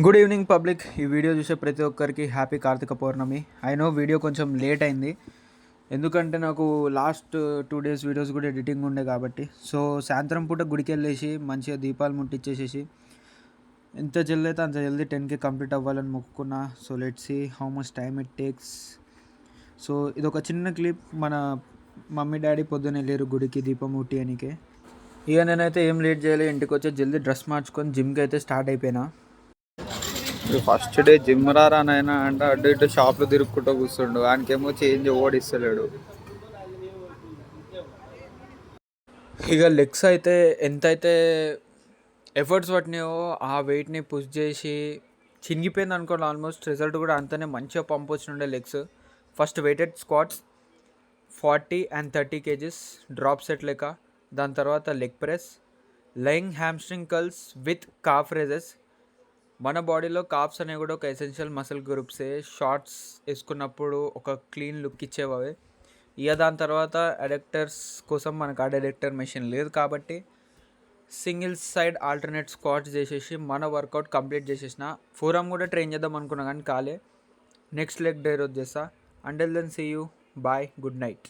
Good evening public. ఈ video చూసే ప్రతి ఒక్కరికి happy Karthika Pournami. I know video కొంచెం లేట్ అయింది, ఎందుకంటే నాకు లాస్ట్ 2 days వీడియోస్ కూడా ఎడిటింగ్ ఉండే కాబట్టి. సో సాయంత్రం పూట గుడికి వెళ్ళేసి మంచిగా దీపాలు ముట్టించేసేసి ఎంత జల్దీ అయితే అంత జల్దీ 10K కంప్లీట్ అవ్వాలని మొక్కుకున్నా. So let's see how much time it takes. సో ఇది ఒక చిన్న క్లిప్. మన మమ్మీ డాడీ పొద్దున్న వెళ్ళారు గుడికి దీపం ముట్టియనికే. ఇక నేనైతే ఏం లేట్ చేయలేదు, ఇంటికి వచ్చి జల్దీ డ్రెస్ మార్చుకొని జిమ్కి అయితే స్టార్ట్ అయిపోయినా. ఫస్ట్ డే జిమ్ రారా నాయనా అంటే అటు ఇటు షాప్లు తిరుక్కుంటూ కూర్చుండు. ఆయనకేమో చేంజ్ ఓడిస్తలేడు. ఇక లెగ్స్ అయితే ఎంతైతే ఎఫర్ట్స్ పట్టినాయో ఆ వెయిట్ని పుష్ చేసి చినిగిపోయింది అనుకోండి. ఆల్మోస్ట్ రిజల్ట్ కూడా అంతనే మంచిగా పంప్ వచ్చినుండే legs. First weighted squats 40 and 30 kgs drop set లెక్క. దాని తర్వాత leg press, lying hamstring curls with calf raises. మన బాడీలో కాప్స్ అనేవి కూడా ఒక ఎసెన్షియల్ మసిల్ గ్రూప్సే. షార్ట్స్ వేసుకున్నప్పుడు ఒక క్లీన్ లుక్ ఇచ్చేవి. ఇక దాని తర్వాత అడెక్టర్స్ కోసం మనకు అడెక్టర్ మెషిన్ లేదు కాబట్టి సింగిల్ సైడ్ ఆల్టర్నేట్ స్క్వాట్స్ చేసేసి మన వర్కౌట్ కంప్లీట్ చేసేసిన. ఫోరమ్ కూడా ట్రైన్ చేద్దాం అనుకున్నా కానీ కాలే. నెక్స్ట్ లెగ్ డే రోజు చేస్తా. Until then see you, bye, good night.